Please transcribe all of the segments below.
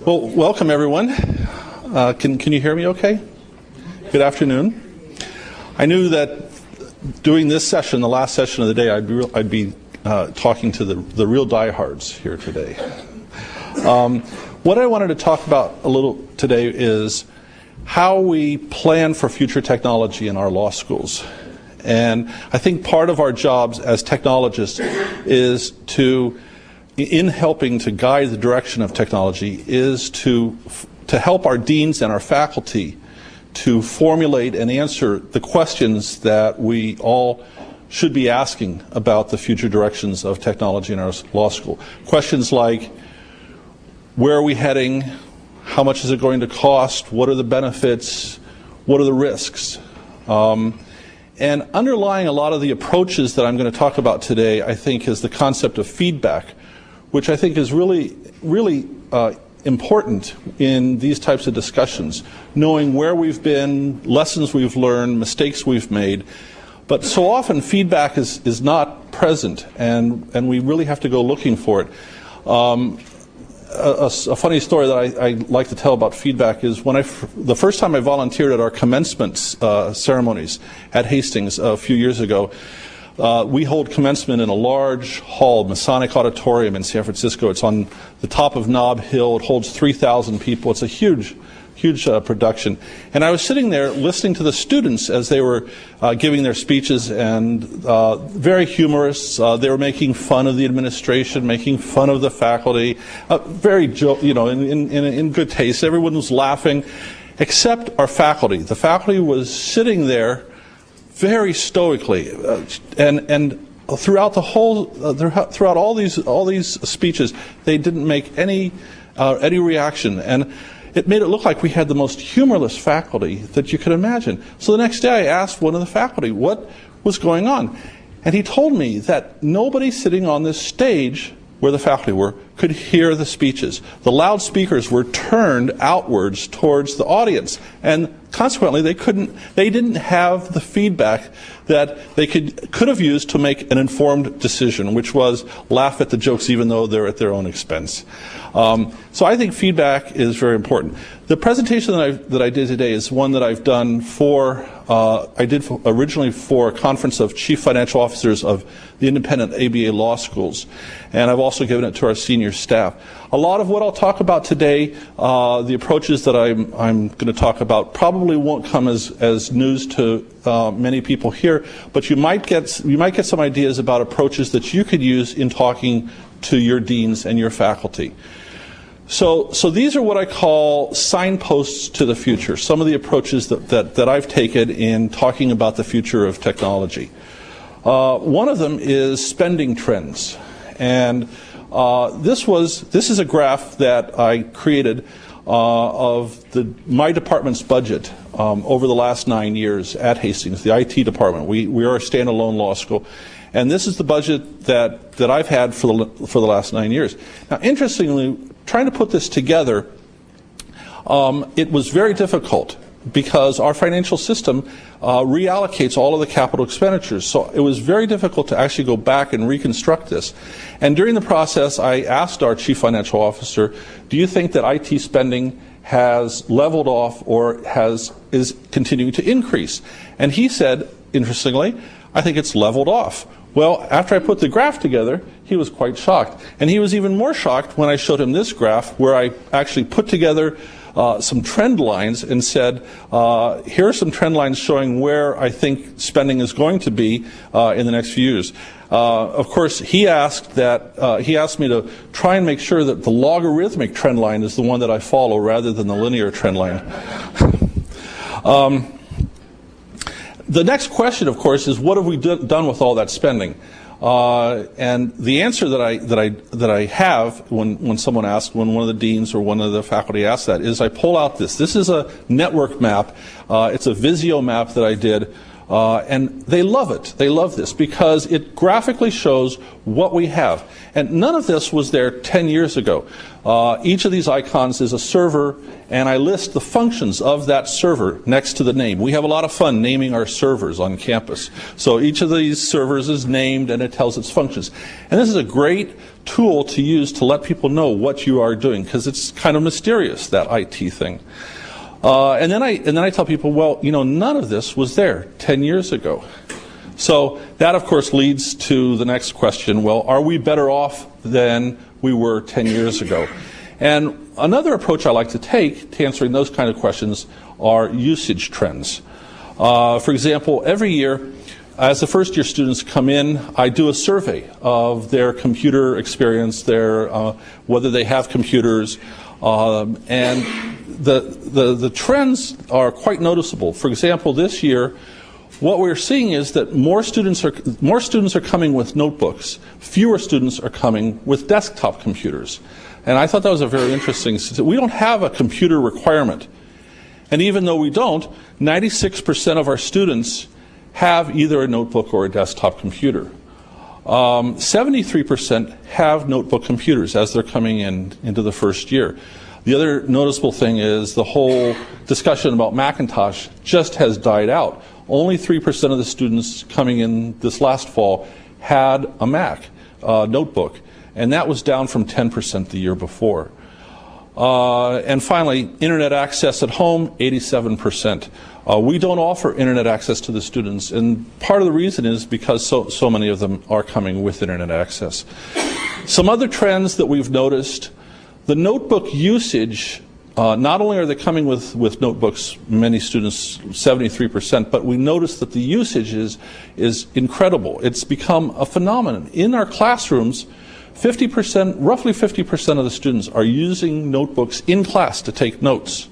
Well, welcome everyone. Can you hear me okay? Good afternoon. I knew that doing this session, the last session of the day, I'd be talking to the real diehards here today. What I wanted to talk about a little today is how we plan for future technology in our law schools. And I think part of our jobs as technologists is in helping to guide the direction of technology, is to help our deans and our faculty to formulate and answer the questions that we all should be asking about the future directions of technology in our law school. Questions like, where are we heading? How much is it going to cost? What are the benefits? What are the risks? And underlying a lot of the approaches that I'm going to talk about today, I think, is the concept of feedback, which I think is really important in these types of discussions, knowing where we've been, lessons we've learned, mistakes we've made. But so often feedback is not present, and we really have to go looking for it. A funny story that I like to tell about feedback is when the first time I volunteered at our commencement ceremonies at Hastings a few years ago. We hold commencement in a large hall, Masonic Auditorium in San Francisco. It's on the top of Nob Hill. It holds 3,000 people. It's a huge production. And I was sitting there listening to the students as they were giving their speeches, and very humorous. They were making fun of the administration, making fun of the faculty, in good taste. Everyone was laughing, except our faculty. The faculty was sitting there very stoically, and throughout all these speeches, they didn't make any reaction, and it made it look like we had the most humorless faculty that you could imagine. So the next day, I asked one of the faculty what was going on, and he told me that nobody sitting on this stage where the faculty were could hear the speeches. The loudspeakers were turned outwards towards the audience, and consequently they didn't have the feedback that they could have used to make an informed decision, which was laugh at the jokes even though they're at their own expense. So I think feedback is very important. The presentation that I did today is one that I've done originally for a conference of chief financial officers of the independent ABA law schools, and I've also given it to our senior staff. A lot of what I'll talk about today, the approaches that I'm going to talk about, probably won't come as news to many people here, but you might get some ideas about approaches that you could use in talking to your deans and your faculty. So these are what I call signposts to the future, some of the approaches that I've taken in talking about the future of technology. One of them is spending trends. And this is a graph that I created of my department's budget over the last 9 years at Hastings, the IT department. We are a standalone law school. And this is the budget that I've had for the last 9 years. Now, interestingly, trying to put this together, it was very difficult because our financial system reallocates all of the capital expenditures. So it was very difficult to actually go back and reconstruct this. And during the process, I asked our chief financial officer, do you think that IT spending has leveled off or is continuing to increase? And he said, interestingly, I think it's leveled off. Well, after I put the graph together, he was quite shocked. And he was even more shocked when I showed him this graph where I actually put together some trend lines and said, here are some trend lines showing where I think spending is going to be in the next few years. Of course, he asked me to try and make sure that the logarithmic trend line is the one that I follow rather than the linear trend line. The next question, of course, is what have we done with all that spending? And the answer that I have when someone asks, when one of the deans or one of the faculty asks that, is I pull out this. This is a network map. It's a Visio map that I did. And they love it. They love this because it graphically shows what we have. And none of this was there 10 years ago. Each of these icons is a server, and I list the functions of that server next to the name. We have a lot of fun naming our servers on campus. So each of these servers is named and it tells its functions. And this is a great tool to use to let people know what you are doing, because it's kind of mysterious, that IT thing. And then I tell people, well, you know, none of this was there 10 years ago. So that, of course, leads to the next question. Well, are we better off than we were 10 years ago? And another approach I like to take to answering those kind of questions are usage trends. For example, every year, as the first year students come in, I do a survey of their computer experience, whether they have computers, and the trends are quite noticeable. For example, this year, what we're seeing is that more students are coming with notebooks. Fewer students are coming with desktop computers. And I thought that was a very interesting. We don't have a computer requirement. And even though we don't, 96% of our students have either a notebook or a desktop computer. 73% have notebook computers as they're coming into the first year. The other noticeable thing is the whole discussion about Macintosh just has died out. Only 3% of the students coming in this last fall had a Mac notebook, and that was down from 10% the year before. And finally, internet access at home, 87%. We don't offer internet access to the students, and part of the reason is because so many of them are coming with internet access. Some other trends that we've noticed: the notebook usage. Not only are they coming with notebooks, many students, 73%, but we notice that the usage is incredible. It's become a phenomenon. In our classrooms, roughly 50% of the students are using notebooks in class to take notes.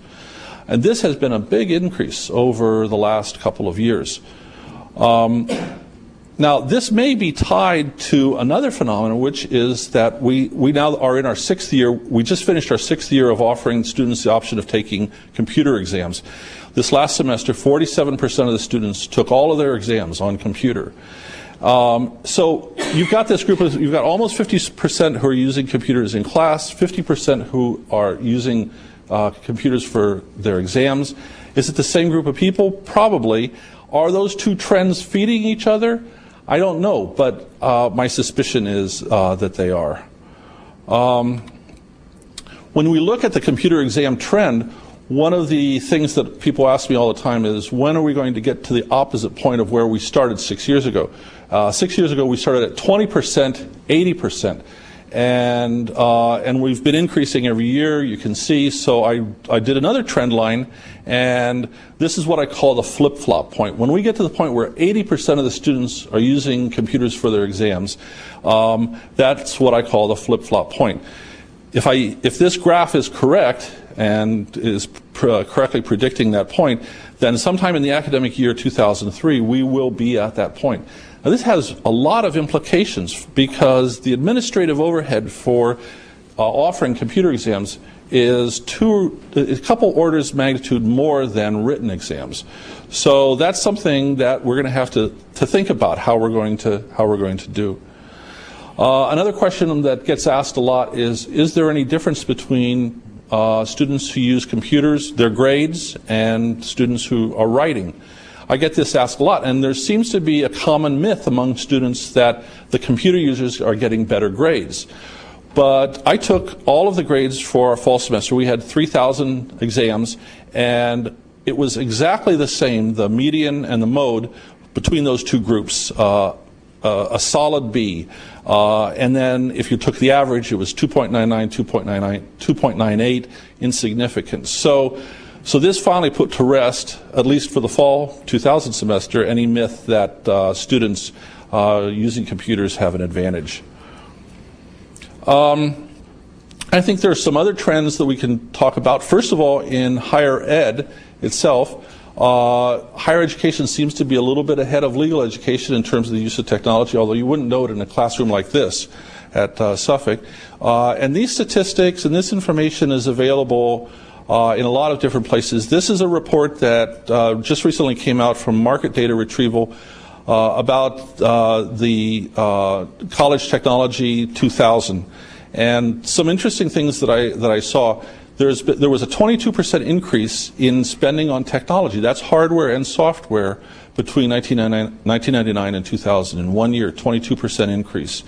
And this has been a big increase over the last couple of years. Now, this may be tied to another phenomenon, which is that we now are in our 6th year. We just finished our 6th year of offering students the option of taking computer exams. This last semester, 47% of the students took all of their exams on computer. So you've got this group you've got almost 50% who are using computers in class, 50% who are using computers for their exams. Is it the same group of people? Probably. Are those two trends feeding each other? I don't know, but my suspicion is that they are. When we look at the computer exam trend, one of the things that people ask me all the time is, when are we going to get to the opposite point of where we started 6 years ago? 6 years ago, we started at 20%, 80%. And we've been increasing every year, you can see. So I did another trend line, and this is what I call the flip-flop point. When we get to the point where 80% of the students are using computers for their exams, that's what I call the flip-flop point. If this graph is correct and is correctly predicting that point, then sometime in the academic year 2003, we will be at that point. Now, this has a lot of implications, because the administrative overhead for offering computer exams is a couple orders of magnitude more than written exams. So that's something that we're going to have to think about how we're going to do. Another question that gets asked a lot is there any difference between students who use computers, their grades, and students who are writing? I get this asked a lot, and there seems to be a common myth among students that the computer users are getting better grades. But I took all of the grades for our fall semester. We had 3,000 exams, and it was exactly the same, the median and the mode, between those two groups, a solid B. And then if you took the average, it was 2.99, 2.99, 2.98, insignificant. So this finally put to rest, at least for the fall 2000 semester, any myth that students using computers have an advantage. I think there are some other trends that we can talk about. First of all, in higher ed itself, higher education seems to be a little bit ahead of legal education in terms of the use of technology, although you wouldn't know it in a classroom like this at Suffolk. And these statistics and this information is available in a lot of different places. This is a report that just recently came out from Market Data Retrieval about the College Technology 2000. And some interesting things that I saw. There was a 22% increase in spending on technology. That's hardware and software between 1999 and 2000. In 1 year, 22% increase.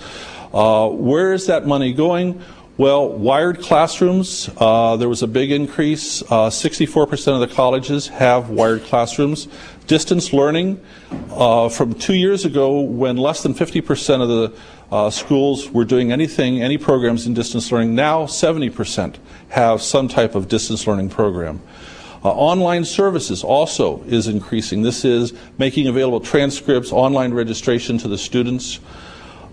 Where is that money going? Well, wired classrooms, there was a big increase. 64% of the colleges have wired classrooms. Distance learning, from 2 years ago when less than 50% of the schools were doing any programs in distance learning, now 70% have some type of distance learning program. Online services also is increasing. This is making available transcripts, online registration to the students.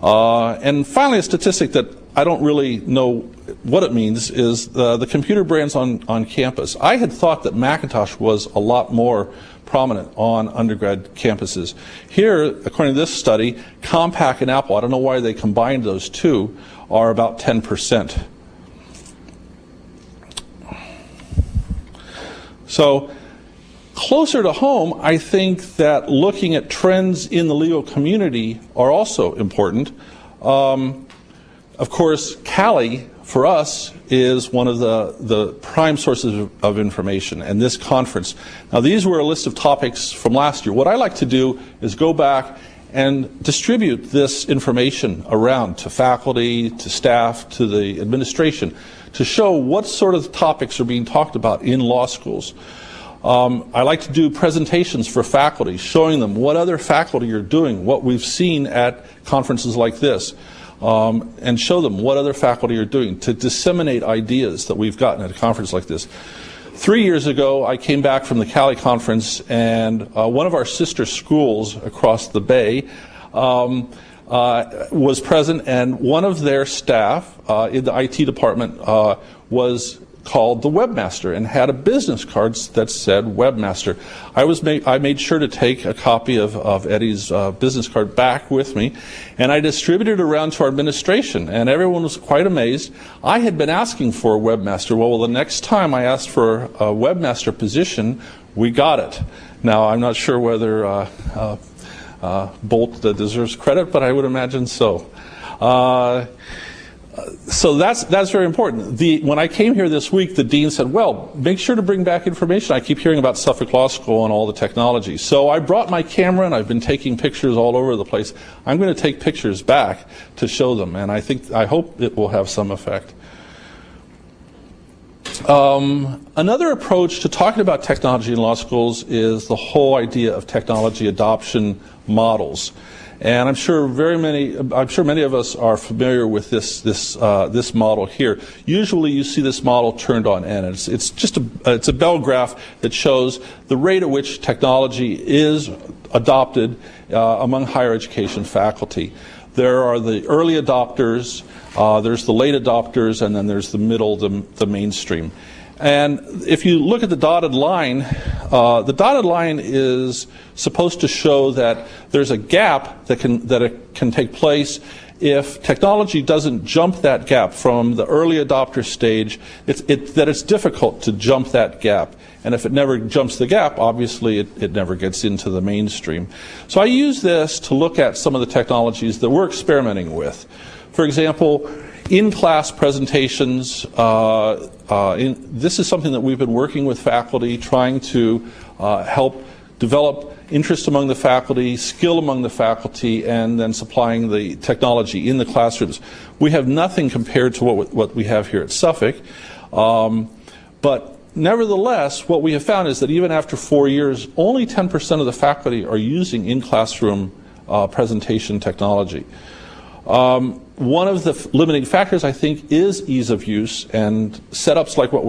And finally, a statistic that I don't really know what it means is the computer brands on campus. I had thought that Macintosh was a lot more prominent on undergrad campuses. Here, according to this study, Compaq and Apple, I don't know why they combined those two, are about 10%. So, closer to home, I think that looking at trends in the legal community are also important. Of course, CALI, for us, is one of the prime sources of information, and this conference. Now, these were a list of topics from last year. What I like to do is go back and distribute this information around to faculty, to staff, to the administration, to show what sort of topics are being talked about in law schools. I like to do presentations for faculty, showing them what other faculty are doing, what we've seen at conferences like this, and show them what other faculty are doing to disseminate ideas that we've gotten at a conference like this. 3 years ago, I came back from the CALI conference, and one of our sister schools across the bay was present, and one of their staff in the IT department was called the webmaster and had a business card that said webmaster. I made sure to take a copy of Eddie's business card back with me, and I distributed it around to our administration, and everyone was quite amazed. I had been asking for a webmaster. Well, the next time I asked for a webmaster position, we got it. Now, I'm not sure whether Bolt deserves credit, but I would imagine so. So that's very important. When I came here this week, the dean said, well, make sure to bring back information. I keep hearing about Suffolk Law School and all the technology. So I brought my camera, and I've been taking pictures all over the place. I'm going to take pictures back to show them, and I hope it will have some effect. Another approach to talking about technology in law schools is the whole idea of technology adoption models. And I'm sure many of us are familiar with this model here. Usually, you see this model turned on end. It's a bell graph that shows the rate at which technology is adopted among higher education faculty. There are the early adopters, there's the late adopters, and then there's the middle, the mainstream. And if you look at the dotted line is supposed to show that there's a gap that can take place if technology doesn't jump that gap from the early adopter stage. That it's difficult to jump that gap, and if it never jumps the gap, obviously it never gets into the mainstream. So I use this to look at some of the technologies that we're experimenting with. For example, in-class presentations, this is something that we've been working with faculty, trying to help develop interest among the faculty, skill among the faculty, and then supplying the technology in the classrooms. We have nothing compared to what we have here at Suffolk, but nevertheless, what we have found is that even after 4 years, only 10% of the faculty are using in-classroom presentation technology. One of the limiting factors, I think, is ease of use, and setups like what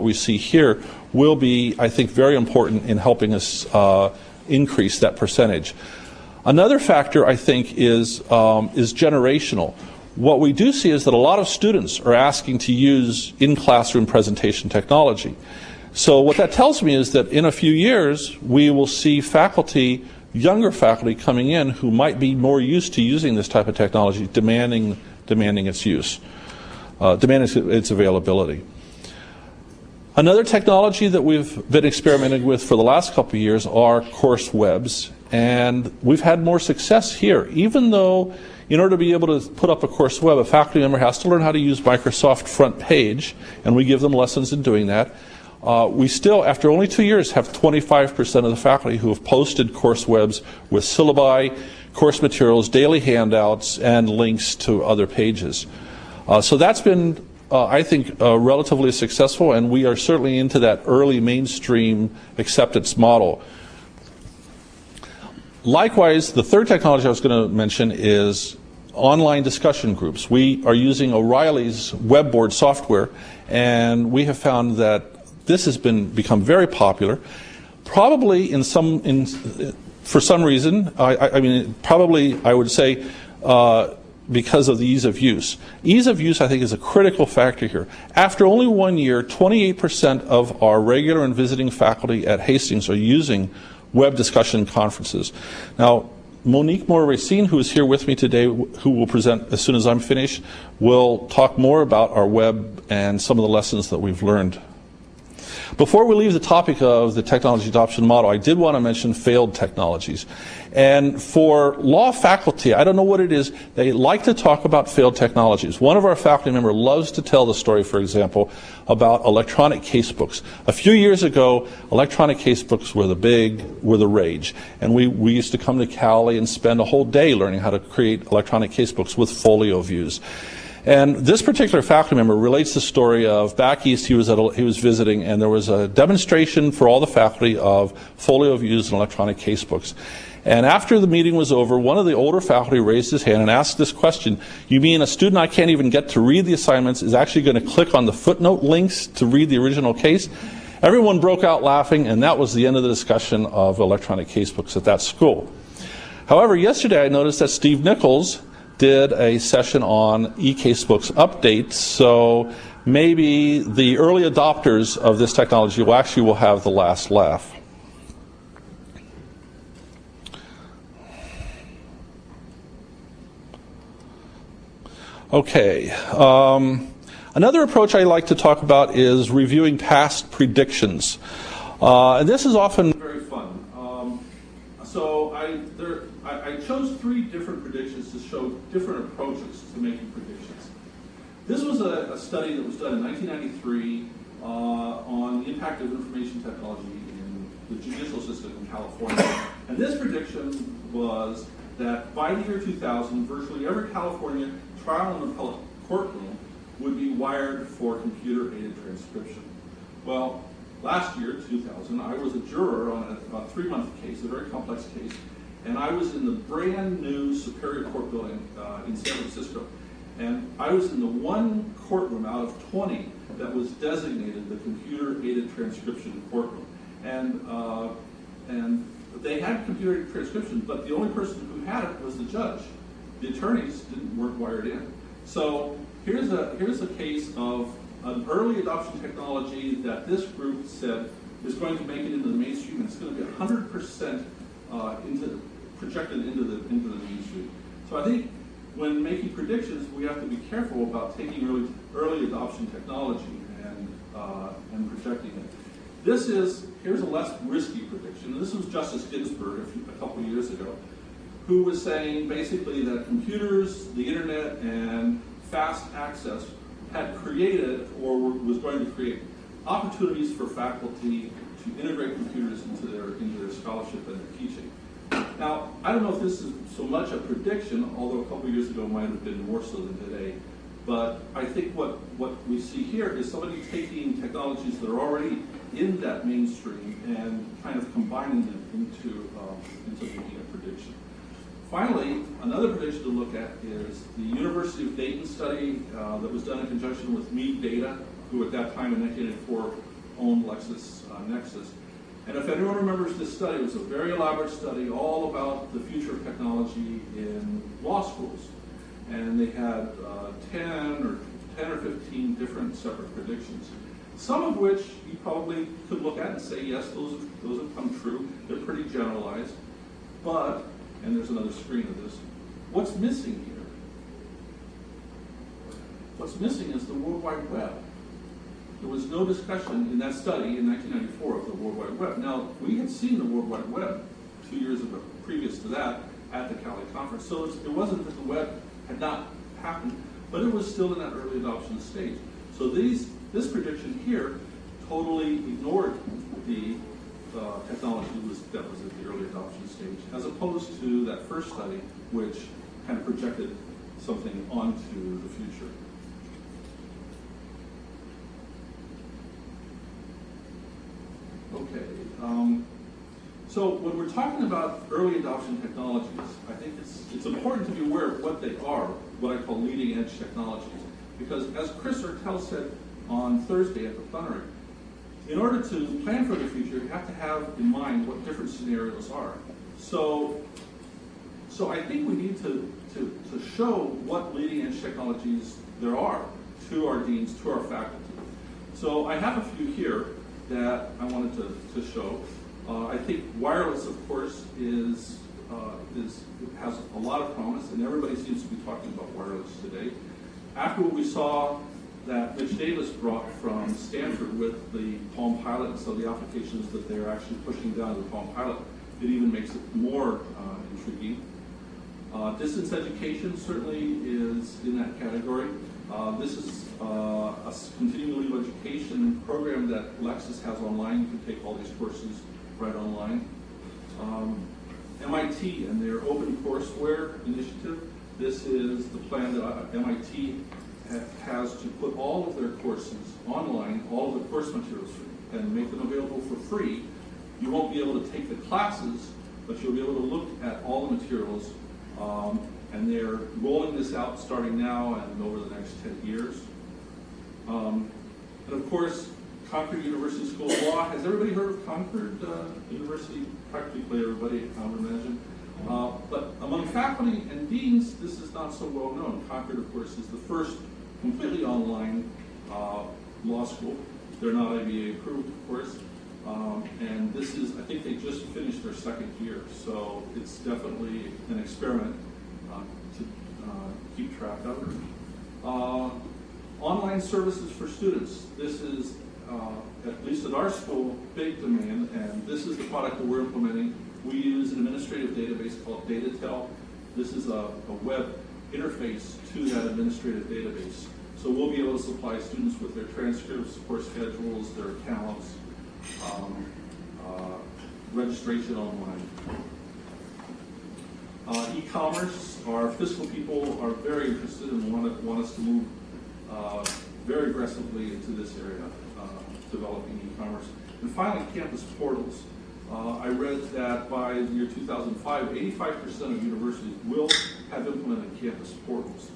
we see here will be, I think, very important in helping us increase that percentage. Another factor, I think, is generational. What we do see is that a lot of students are asking to use in-classroom presentation technology. So what that tells me is that in a few years, we will see faculty, younger faculty coming in who might be more used to using this type of technology, demanding its use, demanding its availability. Another technology that we've been experimenting with for the last couple of years are course webs. And we've had more success here, even though in order to be able to put up a course web, a faculty member has to learn how to use Microsoft Front Page, and we give them lessons in doing that. We still, after only 2 years, have 25% of the faculty who have posted course webs with syllabi, course materials, daily handouts, and links to other pages. So that's been, I think, relatively successful, and we are certainly into that early mainstream acceptance model. Likewise, the third technology I was going to mention is online discussion groups. We are using O'Reilly's webboard software, and we have found that this has become very popular. Probably for some reason, I would say because of the ease of use. Ease of use, I think, is a critical factor here. After only 1 year, 28% of our regular and visiting faculty at Hastings are using web discussion conferences. Now, Monique Moore-Racine, who is here with me today, who will present as soon as I'm finished, will talk more about our web and some of the lessons that we've learned. Before we leave the topic of the technology adoption model, I did want to mention failed technologies. And for law faculty, I don't know what it is, they like to talk about failed technologies. One of our faculty members loves to tell the story, for example, about electronic casebooks. A few years ago, electronic casebooks were the rage. And we used to come to CALI and spend a whole day learning how to create electronic casebooks with folio views. And this particular faculty member relates the story of back east he was visiting, and there was a demonstration for all the faculty of folio views and electronic casebooks. And after the meeting was over, one of the older faculty raised his hand and asked this question: you mean a student I can't even get to read the assignments is actually going to click on the footnote links to read the original case? Everyone broke out laughing, and that was the end of the discussion of electronic casebooks at that school. However, yesterday I noticed that Steve Nichols did a session on e-casebooks updates, so maybe the early adopters of this technology will have the last laugh. Okay. Another approach I like to talk about is reviewing past predictions. And this is often very fun. So I chose 3 different predictions to show different approaches to making predictions. This was a study that was done in 1993 on the impact of information technology in the judicial system in California. And this prediction was that by the year 2000, virtually every California trial and appellate courtroom would be wired for computer-aided transcription. Well, last year, 2000, I was a juror on a 3-month case, a very complex case, and I was in the brand new Superior Court building in San Francisco. And I was in the one courtroom out of 20 that was designated the computer-aided transcription courtroom. And they had computer-aided transcription, but the only person who had it was the judge. The attorneys weren't wired in. So here's a case of an early adoption technology that this group said is going to make it into the mainstream, and it's going to be 100% projected into the mainstream. So I think when making predictions, we have to be careful about taking early adoption technology and projecting it. Here's a less risky prediction. This was Justice Ginsburg a couple of years ago, who was saying basically that computers, the internet, and fast access had created or was going to create opportunities for faculty to integrate computers into their scholarship and their teaching. Now, I don't know if this is so much a prediction, although a couple of years ago might have been more so than today, but I think what we see here is somebody taking technologies that are already in that mainstream and kind of combining them into making a prediction. Finally, another prediction to look at is the University of Dayton study that was done in conjunction with Mead Data, who at that time in 1984 owned LexisNexis. And if anyone remembers this study, it was a very elaborate study all about the future of technology in law schools. And they had 10 or 15 different separate predictions, some of which you probably could look at and say, yes, those have come true. They're pretty generalized. But, and there's another screen of this, what's missing here? What's missing is the World Wide Web. There was no discussion in that study in 1994 of the World Wide Web. Now, we had seen the World Wide Web 2 years ago. previous to that at the CALI conference. So it wasn't that the web had not happened, but it was still in that early adoption stage. So this prediction here totally ignored the technology that was at the early adoption stage, as opposed to that first study, which kind of projected something onto the future. Okay. So when we're talking about early adoption technologies, I think it's important to be aware of what they are, what I call leading edge technologies. Because as Chris Ertel said on Thursday at the plenary, in order to plan for the future, you have to have in mind what different scenarios are. So I think we need to show what leading edge technologies there are to our deans, to our faculty. So I have a few here that I wanted to show. I think wireless, of course, has a lot of promise, and everybody seems to be talking about wireless today. After what we saw that Mitch Davis brought from Stanford with the Palm Pilot and some of the applications that they're actually pushing down to the Palm Pilot, it even makes it more intriguing. Distance education certainly is in that category. This is a continuing education program that Lexis has online. You can take all these courses right online. MIT and their open courseware initiative. This is the plan that MIT has to put all of their courses online, all of the course materials, and make them available for free. You won't be able to take the classes, but you'll be able to look at all the materials. And they're rolling this out starting now and over the next 10 years. And of course, Concord University School of Law. Has everybody heard of Concord University? Practically everybody, I would imagine. But among faculty and deans, this is not so well known. Concord, of course, is the first completely online law school. They're not IBA approved, of course. And this is, I think they just finished their second year. So it's definitely an experiment to keep track of. Online services for students. This is, at least at our school, big demand, and this is the product that we're implementing. We use an administrative database called DataTel. This is a web interface to that administrative database. So we'll be able to supply students with their transcripts, course schedules, their accounts, registration online. E-commerce, our fiscal people are very interested and want us to move very aggressively into this area, developing e-commerce. And finally, campus portals. I read that by the year 2005, 85% of universities will have implemented campus portals.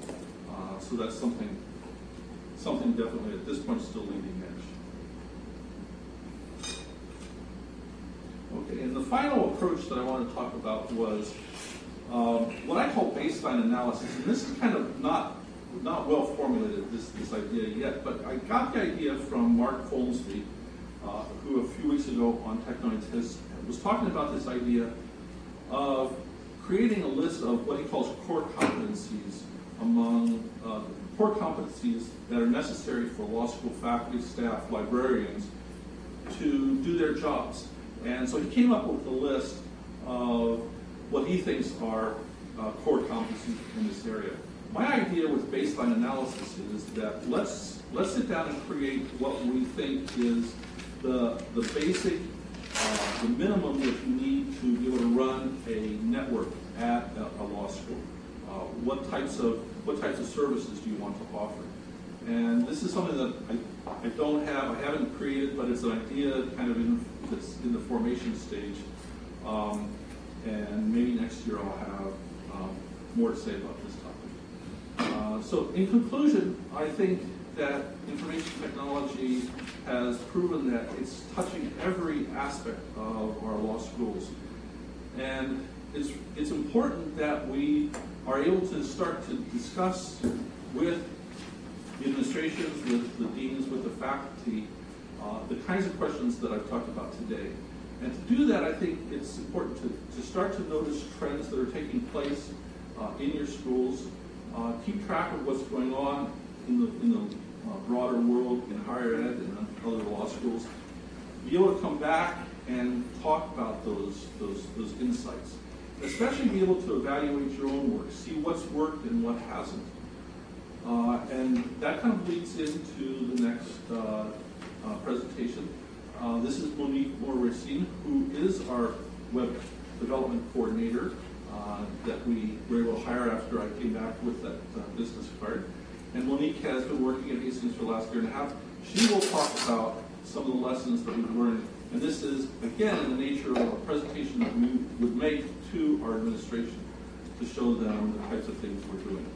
So that's something definitely at this point still leading edge. Okay, and the final approach that I want to talk about was what I call baseline analysis. And this is kind of not well formulated, this idea yet, but I got the idea from Mark Folmsby, who a few weeks ago on Technoids was talking about this idea of creating a list of what he calls core competencies among core competencies that are necessary for law school faculty, staff, librarians to do their jobs. And so he came up with a list of what he thinks are core competencies in this area. My idea with baseline analysis is that let's sit down and create what we think is the basic, the minimum that you need to be able to run a network at a law school. What types of services do you want to offer? And this is something that I haven't created, but it's an idea kind of that's in the formation stage. And maybe next year I'll have more to say about this topic. So in conclusion, I think that information technology has proven that it's touching every aspect of our law schools. And it's important that we are able to start to discuss with the administrations, with the deans, with the faculty, the kinds of questions that I've talked about today. And to do that, I think it's important to start to notice trends that are taking place in your schools, keep track of what's going on in the broader world, in higher ed and other law schools, be able to come back and talk about those insights. especially be able to evaluate your own work, see what's worked and what hasn't. And that kind of leads into the next presentation. This is Monique Moore-Racine, who is our web development coordinator that we were able to hire after I came back with that business card. And Monique has been working at Hastings for the last year and a half. She will talk about some of the lessons that we've learned. And this is, again, in the nature of a presentation that we would make to our administration to show them the types of things we're doing.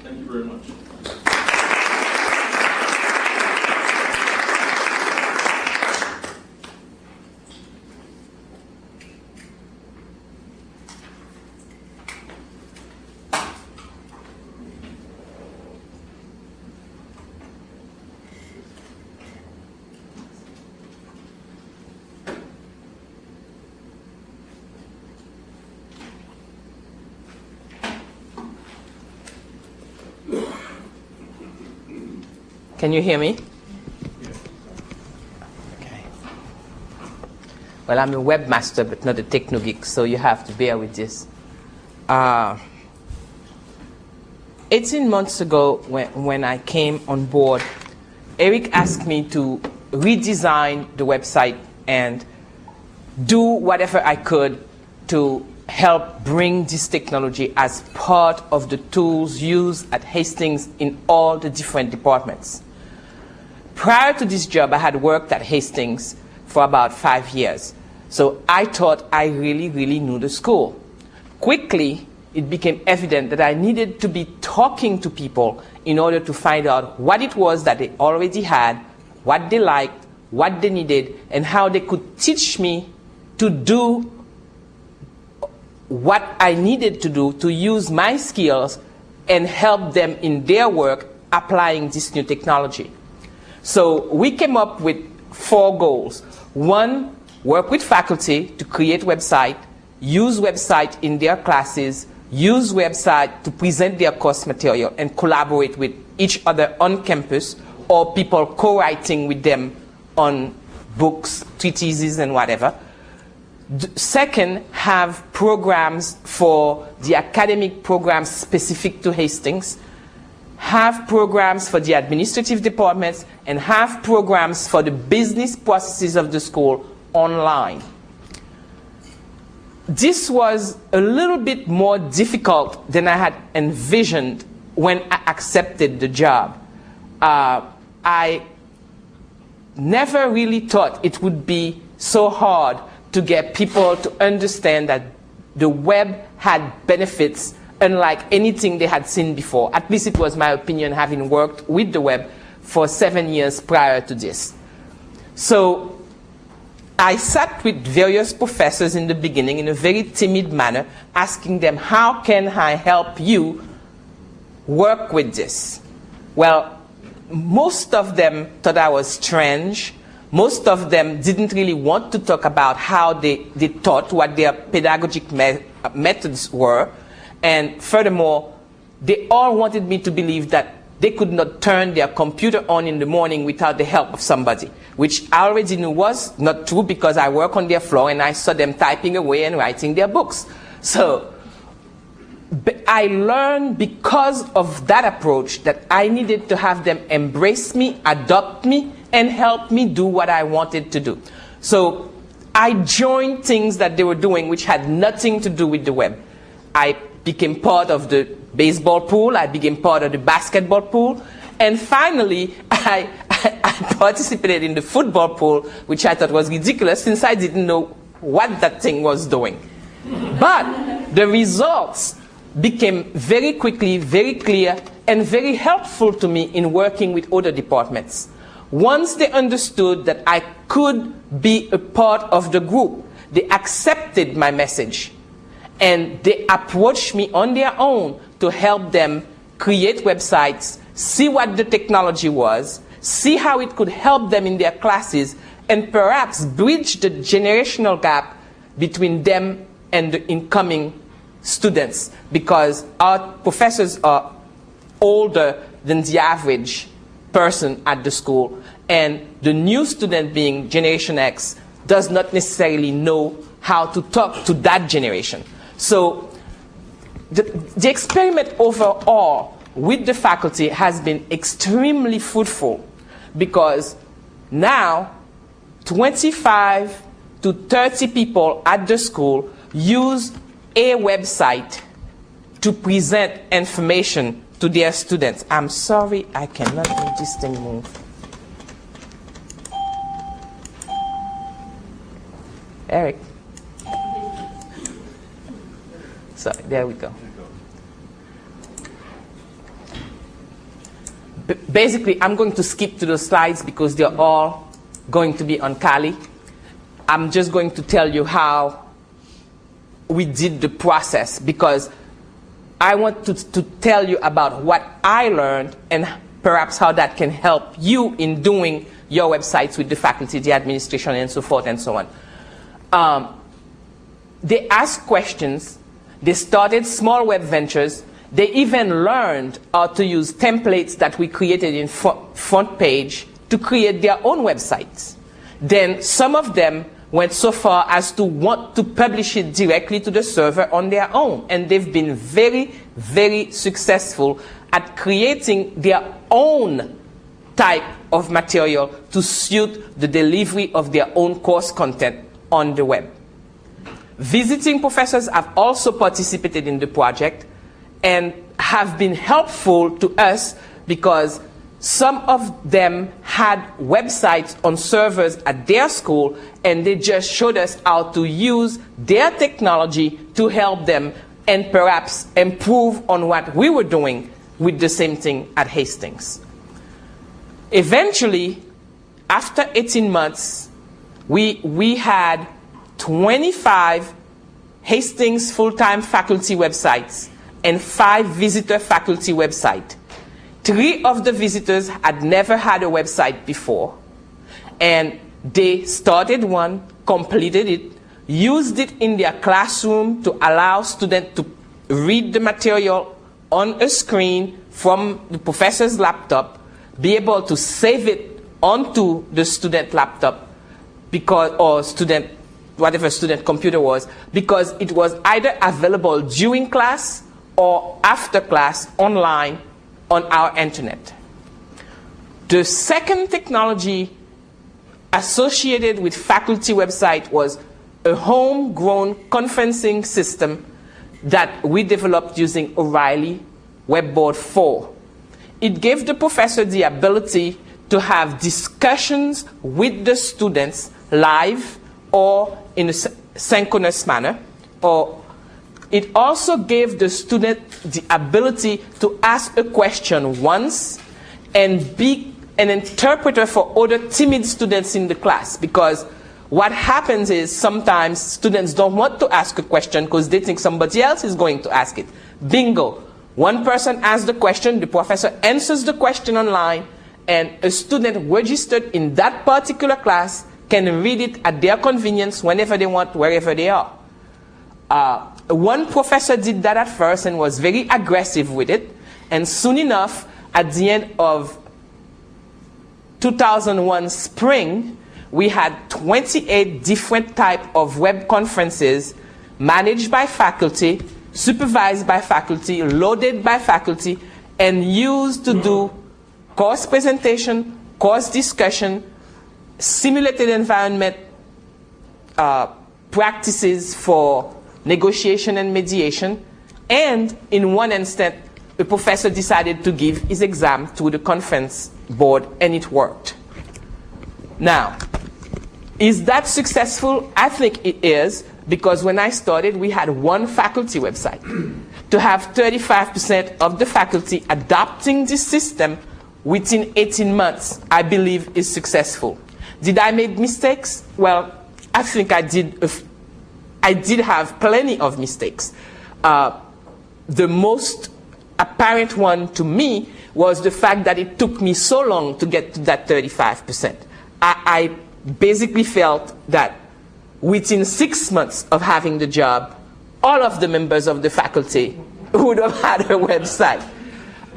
Thank you very much. Can you hear me? Okay. Well, I'm a webmaster, but not a techno geek, so you have to bear with this. 18 months ago, when I came on board, Eric asked me to redesign the website and do whatever I could to help bring this technology as part of the tools used at Hastings in all the different departments. Prior to this job, I had worked at Hastings for about 5 years. So I thought I really, really knew the school. Quickly, it became evident that I needed to be talking to people in order to find out what it was that they already had, what they liked, what they needed, and how they could teach me to do what I needed to do to use my skills and help them in their work applying this new technology. So we came up with 4 goals. 1, work with faculty to create website, use website in their classes, use website to present their course material, and collaborate with each other on campus or people co-writing with them on books, treatises, and whatever. 2nd, have programs for the academic programs specific to Hastings, have programs for the administrative departments, and have programs for the business processes of the school online. This was a little bit more difficult than I had envisioned when I accepted the job. I never really thought it would be so hard to get people to understand that the web had benefits unlike anything they had seen before. At least it was my opinion, having worked with the web for 7 years prior to this. So I sat with various professors in the beginning in a very timid manner, asking them, how can I help you work with this? Well, most of them thought I was strange. Most of them didn't really want to talk about how they taught, what their pedagogic methods were. And furthermore, they all wanted me to believe that they could not turn their computer on in the morning without the help of somebody, which I already knew was not true because I work on their floor and I saw them typing away and writing their books. So I learned because of that approach that I needed to have them embrace me, adopt me, and help me do what I wanted to do. So I joined things that they were doing which had nothing to do with the web. I became part of the baseball pool, I became part of the basketball pool, and finally I participated in the football pool, which I thought was ridiculous since I didn't know what that thing was doing. But the results became very quickly very clear and very helpful to me in working with other departments. Once they understood that I could be a part of the group, they accepted my message. And they approached me on their own to help them create websites, see what the technology was, see how it could help them in their classes, and perhaps bridge the generational gap between them and the incoming students, because our professors are older than the average person at the school, and the new student, being Generation X, does not necessarily know how to talk to that generation. So the experiment overall with the faculty has been extremely fruitful, because now 25 to 30 people at the school use a website to present information to their students. I'm sorry, I cannot make this thing move. Eric. So there we go. Basically, I'm going to skip to the slides because they're all going to be on CALI. I'm just going to tell you how we did the process, because I want to tell you about what I learned and perhaps how that can help you in doing your websites with the faculty, the administration, and so forth and so on. They asked questions. They started small web ventures. They even learned how to use templates that we created in front page to create their own websites. Then some of them went so far as to want to publish it directly to the server on their own. And they've been very, very successful at creating their own type of material to suit the delivery of their own course content on the web. Visiting professors have also participated in the project and have been helpful to us, because some of them had websites on servers at their school, and they just showed us how to use their technology to help them and perhaps improve on what we were doing with the same thing at Hastings. Eventually, after 18 months, we had 25 Hastings full-time faculty websites and 5 visitor faculty websites. 3 of the visitors had never had a website before, and they started one, completed it, used it in their classroom to allow students to read the material on a screen from the professor's laptop, be able to save it onto the student laptop, because, or student, whatever student computer was, because it was either available during class or after class online on our internet. The second technology associated with faculty website was a homegrown conferencing system that we developed using O'Reilly Webboard 4. It gave the professor the ability to have discussions with the students live or in a synchronous manner, or it also gave the student the ability to ask a question once and be an interpreter for other timid students in the class. Because what happens is sometimes students don't want to ask a question because they think somebody else is going to ask it. Bingo. One person asks the question, the professor answers the question online, and a student registered in that particular class can read it at their convenience whenever they want, wherever they are. One professor did that at first and was very aggressive with it, and soon enough, at the end of 2001 spring, we had 28 different types of web conferences managed by faculty, supervised by faculty, loaded by faculty, and used to do course presentation, course discussion, simulated environment practices for negotiation and mediation, and in one instance, the professor decided to give his exam to the conference board, and it worked. Now, is that successful? I think it is, because when I started, we had one faculty website. To have 35% of the faculty adopting this system within 18 months, I believe is successful. Did I make mistakes? Well, I think I did have plenty of mistakes. The most apparent one to me was the fact that it took me so long to get to that 35%. I basically felt that within 6 months of having the job, all of the members of the faculty would have had a website.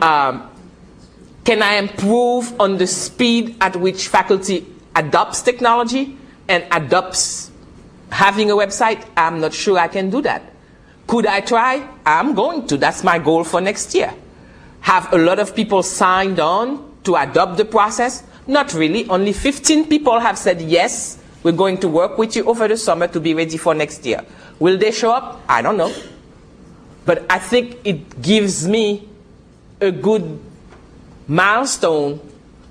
Can I improve on the speed at which faculty adopts technology and adopts Having a website, I'm not sure I can do that. Could I try? I'm going to. That's my goal for next year. Have a lot of people signed on to adopt the process? Not really. Only 15 people have said, yes, we're going to work with you over the summer to be ready for next year. Will they show up? I don't know. But I think it gives me a good milestone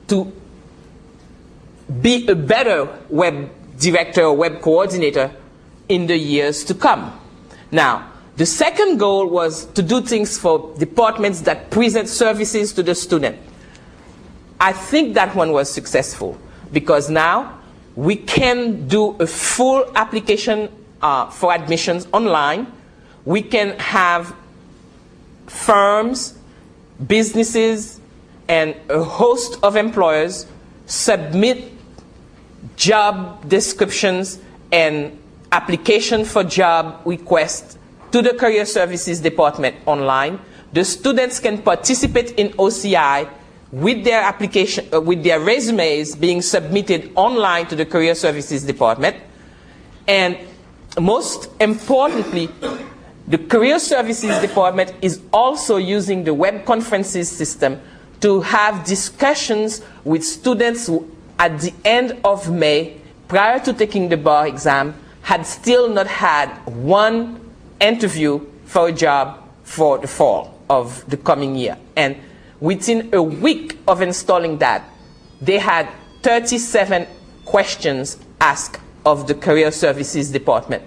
to be a better web director or web coordinator in the years to come. Now, the second goal was to do things for departments that present services to the student. I think that one was successful because now we can do a full application for admissions online. We can have firms, businesses, and a host of employers submit job descriptions and application for job requests to the Career Services Department online. The students can participate in OCI with their application, with their resumes being submitted online to the Career Services Department. And most importantly, the Career Services Department is also using the web conferences system to have discussions with students who, at the end of May, prior to taking the bar exam, had still not had one interview for a job for the fall of the coming year. And within a week of installing that, they had 37 questions asked of the Career Services Department,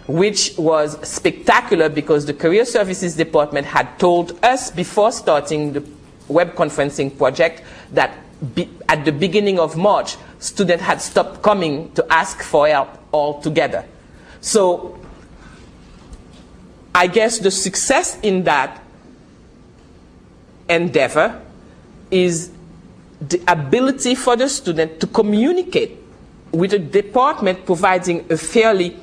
which was spectacular because the Career Services Department had told us before starting the web conferencing project that at the beginning of March, students had stopped coming to ask for help altogether. So I guess the success in that endeavor is the ability for the student to communicate with a department providing a fairly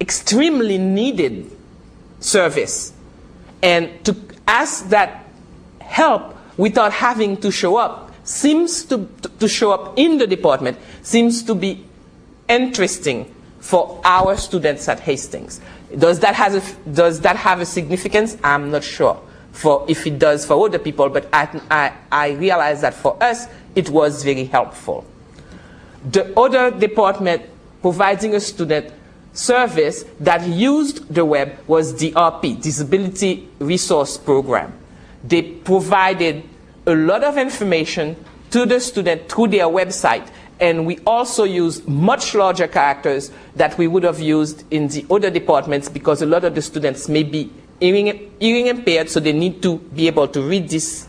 extremely needed service, and to ask that help without having to show up seems to show up in the department seems to be interesting for our students at Hastings. Does that have a significance? I'm not sure for if it does for other people, but I realize that for us it was very helpful. The other department providing a student service that used the web was D.I.R.T.I, Disability Resource Program. They provided a lot of information to the student through their website, and we also use much larger characters that we would have used in the other departments because a lot of the students may be hearing impaired, so they need to be able to read this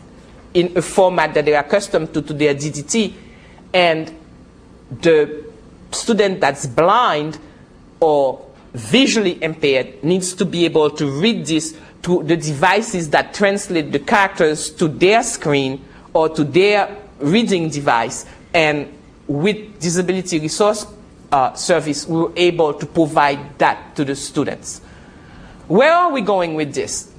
in a format that they are accustomed to their DDT, and the student that's blind or visually impaired needs to be able to read this to the devices that translate the characters to their screen or to their reading device. And with Disability Resource Service, we were able to provide that to the students. Where are we going with this?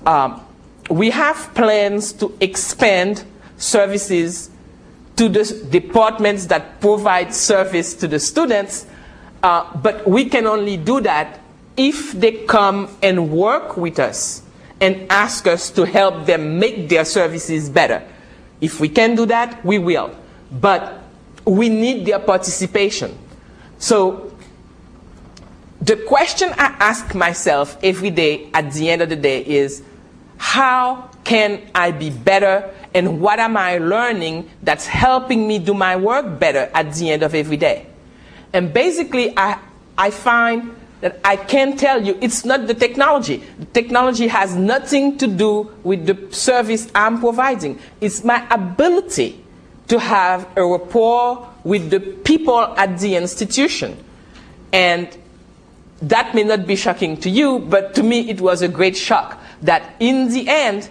We have plans to expand services to the departments that provide service to the students, but we can only do that if they come and work with us and ask us to help them make their services better. If we can do that, we will. But we need their participation. So the question I ask myself every day at the end of the day is, how can I be better, and what am I learning that's helping me do my work better at the end of every day? And basically, I find that I can tell you it's not the technology. The technology has nothing to do with the service I'm providing. It's my ability to have a rapport with the people at the institution. And that may not be shocking to you, but to me it was a great shock that in the end,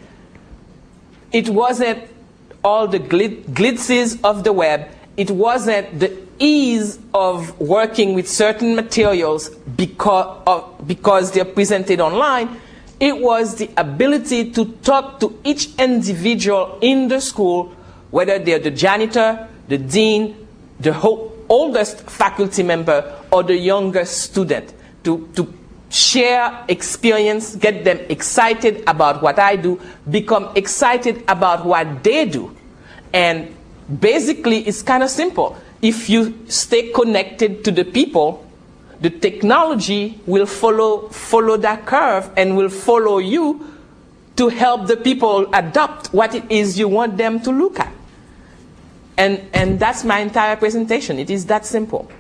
it wasn't all the glitzes of the web. It wasn't the ease of working with certain materials because they're presented online. It was the ability to talk to each individual in the school, whether they're the janitor, the dean, the oldest faculty member, or the younger student to share experience, get them excited about what I do, become excited about what they do. And basically, it's kind of simple. If you stay connected to the people, the technology will follow that curve and will follow you to help the people adopt what it is you want them to look at. And that's my entire presentation. It is that simple.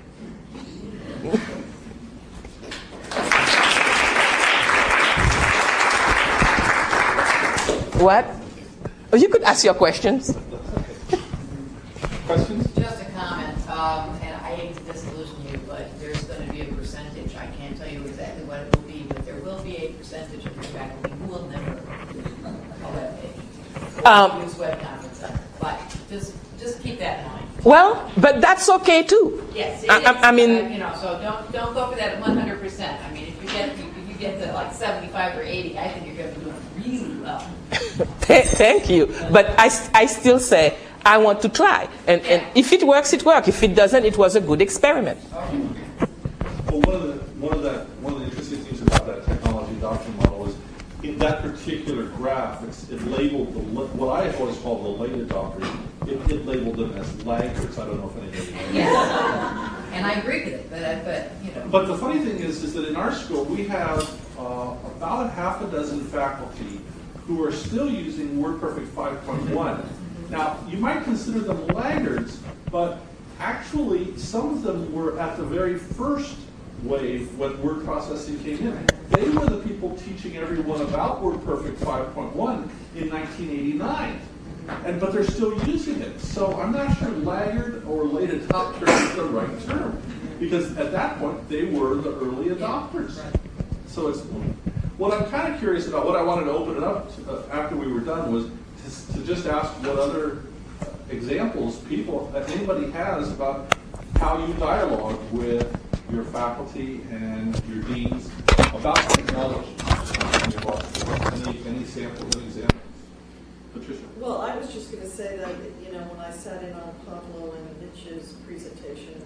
What? Oh, you could ask your questions. Questions? Just a comment, and I hate to disillusion you, but there's going to be a percentage. I can't tell you exactly what it will be, but there will be a percentage of your faculty who will never a web page. Use web conferencing. But just keep that in mind. Well, but that's okay too. Yes, I mean, so don't go for that 100%. I mean, if you get to like 75 or 80, I think you're going to be doing really well. Thank you. But I still say I want to try. And if it works, it works. If it doesn't, it was a good experiment. Well, one of the interesting things about that technology adoption model is in that particular graph, it labeled what I always call the late adopters. It labeled them as laggards. I don't know if anybody knows. Yes. And I agree with it, but you know. But the funny thing is that in our school we have about a half a dozen faculty who are still using WordPerfect 5.1. Now, you might consider them laggards, but actually some of them were at the very first wave when word processing came in. They were the people teaching everyone about WordPerfect 5.1 in 1989. But they're still using it. So I'm not sure laggard or late adopter is the right term. Because at that point, they were the early adopters. So it's what I'm kind of curious about, what I wanted to open it up to, after we were done was to just ask what other examples anybody has about how you dialogue with your faculty and your deans about technology. Any samples and examples? Patricia. Well, I was just going to say that, when I sat in on Pablo and Mitch's presentation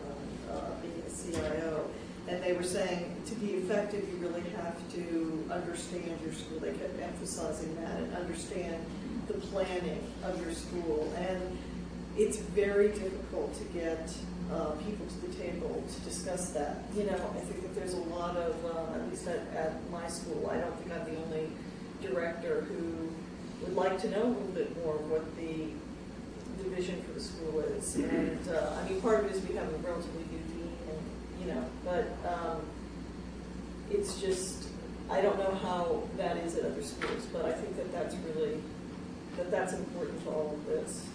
on being a CIO, and they were saying to be effective, you really have to understand your school. They kept emphasizing that and understand the planning of your school. And it's very difficult to get people to the table to discuss that. I think that there's a lot of, at least at my school, I don't think I'm the only director who would like to know a little bit more what the vision for the school is. And part of it is we have a relatively new dean, but it's just, I don't know how that is at other schools, but I think that that's really, that's important to all of this.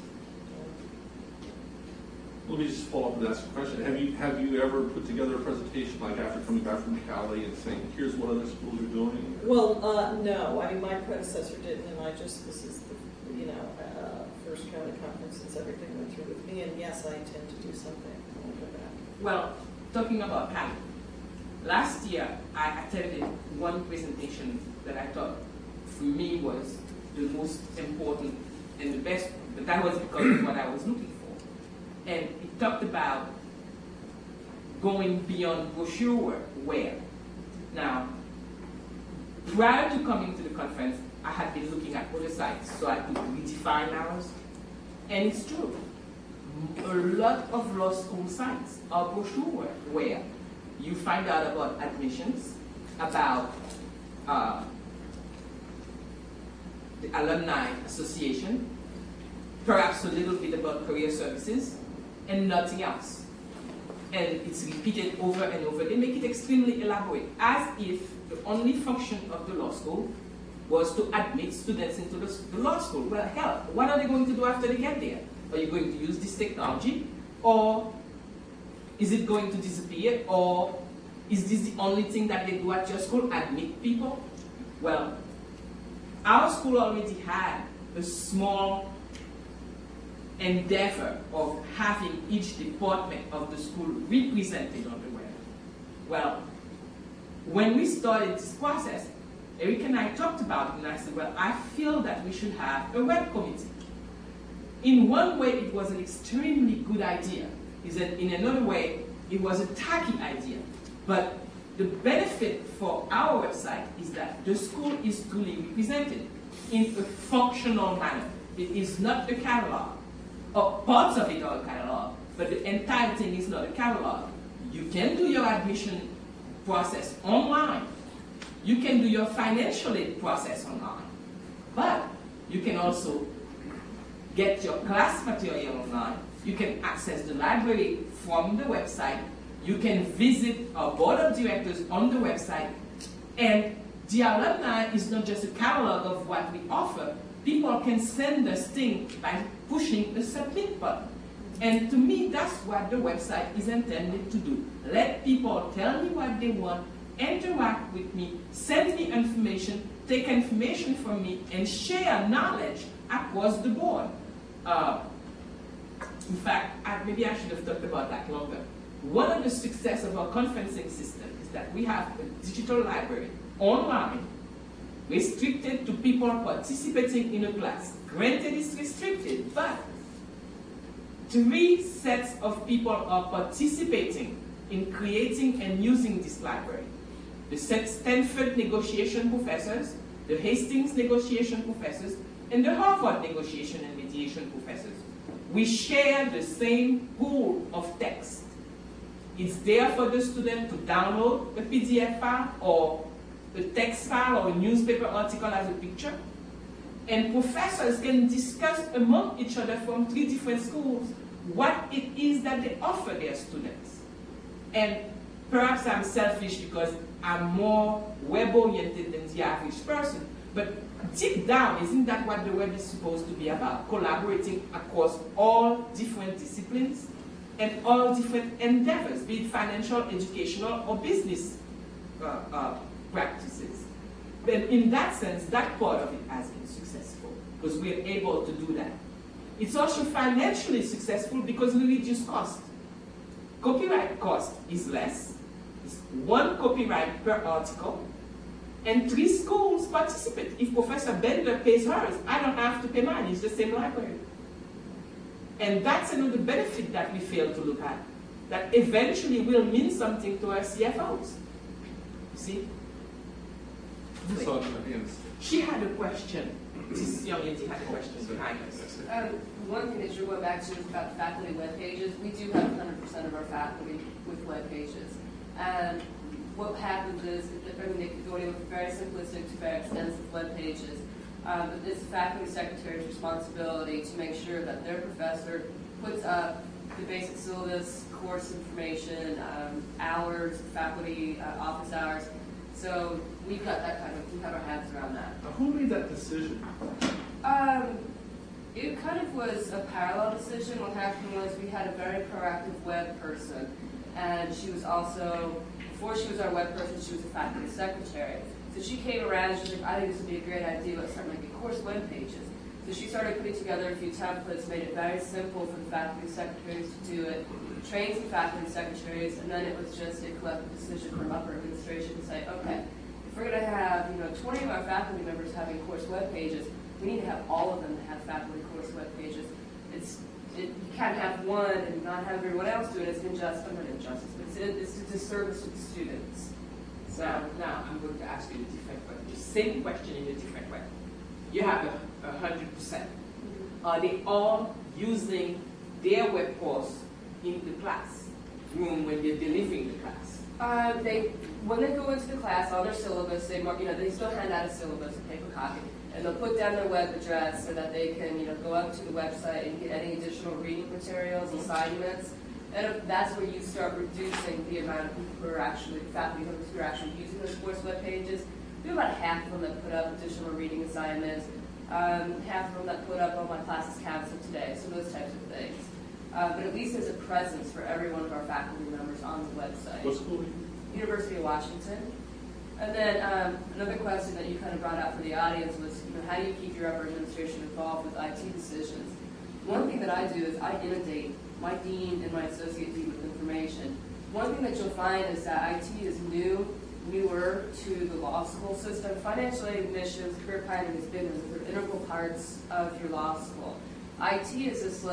Let me just follow up and ask a question. Have you ever put together a presentation like after coming back from CALI and saying, here's what other schools are doing? Well, no. My predecessor didn't, and this is the, first CALI conference since everything went through with me, and yes, I intend to do something. I'll go back. Well, talking about CALI, last year I attended one presentation that I thought for me was the most important and the best, but that was because of what I was looking for. And it talked about going beyond brochure wear. Now, prior to coming to the conference, I had been looking at other sites so I could redefine ours. And it's true. A lot of law school sites are brochure wear. You find out about admissions, about the Alumni Association, perhaps a little bit about career services, and nothing else. And it's repeated over and over. They make it extremely elaborate, as if the only function of the law school was to admit students into the law school. Well, hell, what are they going to do after they get there? Are you going to use this technology? Or is it going to disappear? Or is this the only thing that they do at your school, admit people? Well, our school already had a small endeavor of having each department of the school represented on the web. Well, when we started this process, Eric and I talked about it, and I said, well, I feel that we should have a web committee. In one way, it was an extremely good idea. Is that in another way, it was a tacky idea. But the benefit for our website is that the school is truly represented in a functional manner. It is not the catalog, or parts of it are a catalog, but the entire thing is not a catalog. You can do your admission process online. You can do your financial aid process online. But you can also get your class material online. You can access the library from the website. You can visit our board of directors on the website. And the alumni is not just a catalog of what we offer. People can send us things by pushing the submit button. And to me, that's what the website is intended to do. Let people tell me what they want, interact with me, send me information, take information from me, and share knowledge across the board. In fact, maybe I should have talked about that longer. One of the success of our conferencing system is that we have a digital library online, restricted to people participating in a class. Granted, it's restricted, but 3 sets of people are participating in creating and using this library. The Stanford negotiation professors, the Hastings negotiation professors, and the Harvard negotiation and mediation professors. We share the same pool of text. It's there for the student to download a PDF file or a text file or a newspaper article as a picture. And professors can discuss among each other from 3 different schools what it is that they offer their students. And perhaps I'm selfish because I'm more web-oriented than the average person, but deep down, isn't that what the web is supposed to be about? Collaborating across all different disciplines and all different endeavors, be it financial, educational, or business practices. But in that sense, that part of it has been successful because we're able to do that. It's also financially successful because we reduce cost. Copyright cost is less. It's 1 copyright per article, and 3 schools participate. If Professor Bender pays hers, I don't have to pay mine. It's the same library. And that's another benefit that we fail to look at, that eventually will mean something to our CFOs. You see? She had a question. This young lady had a question behind us. One thing that you're going back to is about faculty web pages. We do have 100% of our faculty with web pages. And what happens is, they could go with very simplistic to very extensive web pages. But it's the faculty secretary's responsibility to make sure that their professor puts up the basic syllabus, course information, hours, faculty office hours. So we've got that we have our hands around that. Who made that decision? It kind of was a parallel decision. What happened was we had a very proactive web person, and she was also, before she was our web person, she was a faculty secretary. So she came around and she was like, I think this would be a great idea, let's start making course web pages. So she started putting together a few templates, made it very simple for the faculty secretaries to do it, trained some faculty secretaries, and then it was just a collective decision from upper administration to say, okay, if we're going to have 20 of our faculty members having course web pages, we need to have all of them to have faculty course web pages. You can't have one and not have everyone else do it. It's not injustice, but it's a disservice to the students. So now I'm going to ask you a different question. The same question in a different way. You have 100%. Are they all using their web course in the classroom when they're delivering the class? When they go into the class, on their syllabus, they still hand out a syllabus, a paper copy, and they'll put down their web address so that they can go up to the website and get any additional reading materials, assignments. And that's where you start reducing the amount of people who are actually, faculty members who are actually using those course web pages. We have about half of them that put up additional reading assignments, half of them that put up on my classes canceled today, so those types of things. But at least there's a presence for every one of our faculty members on the website. What school? University of Washington. And then another question that you kind of brought out for the audience was, how do you keep your upper administration involved with IT decisions? One thing that I do is I inundate my dean and my associate dean with information. One thing that you'll find is that IT is newer to the law school system. Financial aid, admissions, career planning has been integral parts of your law school. IT is this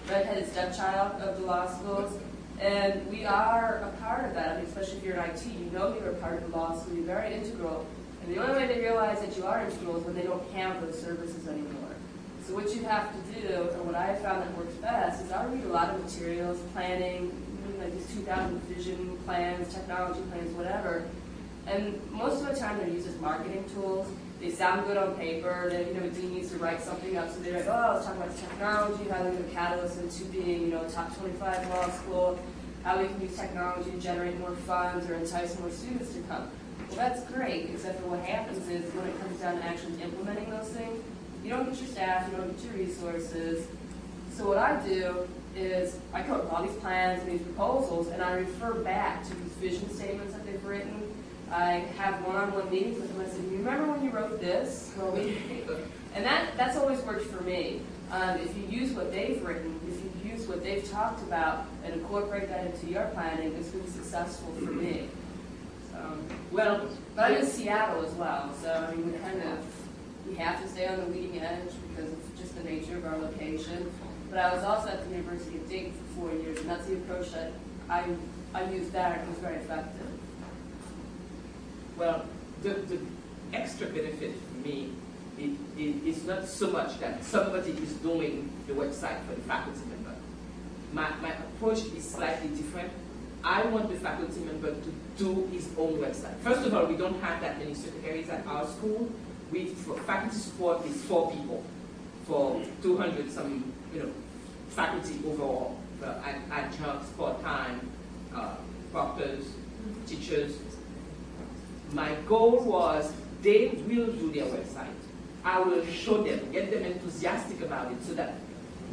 redheaded stepchild of the law schools, And we are a part of that. I mean, especially if you're in IT, you know you're a part of the law school. You're very integral. And the only way they realize that you are integral is when they don't have those services anymore. So what you have to do, and what I have found that works best, is I read a lot of materials, planning, like these 2000 vision plans, technology plans, whatever. And most of the time they're used as marketing tools. They sound good on paper. Then, a dean needs to write something up. So they're like, oh, let's talk about technology, how they're going to catalyst into being, top 25 law school, how we can use technology to generate more funds or entice more students to come. Well, that's great, except for what happens is when it comes down to actually implementing those things, you don't get your staff, you don't get your resources. So what I do is I come up with all these plans and these proposals, and I refer back to these vision statements that they've written. I have one-on-one meetings with them. I say, you remember when you wrote this? Well, and that's always worked for me. If you use what they've written, if you use what they've talked about and incorporate that into your planning, it's been successful for me. But I'm in Seattle as well, so I mean, we have to stay on the leading edge because of just the nature of our location. But I was also at the University of Dayton for 4 years, and that's the approach that I used there, and it was very effective. Well, the extra benefit for me is not so much that somebody is doing the website for the faculty member. My approach is slightly different. I want the faculty member to do his own website. First of all, we don't have that many secretaries at our school. For faculty support is 4 people for 200 some, faculty overall, adjuncts, part-time, proctors, teachers. My goal was they will do their website. I will show them, get them enthusiastic about it so that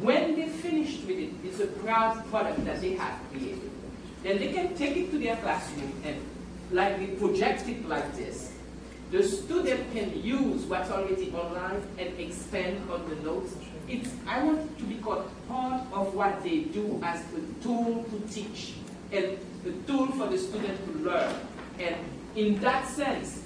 when they finished with it, it's a proud product that they have created. Then they can take it to their classroom and like we project it like this. The student can use what's already online and expand on the notes. I want it to be called part of what they do as the tool to teach and the tool for the student to learn. And in that sense,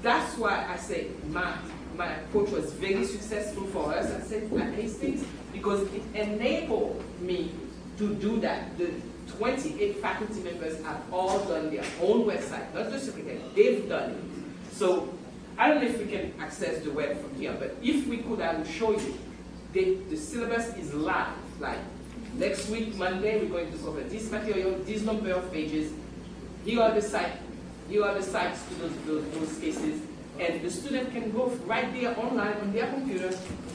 that's why I say my approach was very successful for us at Hastings because it enabled me to do that. The 28 faculty members have all done their own website, not the secretary, they've done it. So I don't know if we can access the web from here, but if we could, I will show you. The syllabus is live. Like next week, Monday, we're going to cover this material, this number of pages. Here are the sites to those cases. And the student can go right there online on their computer,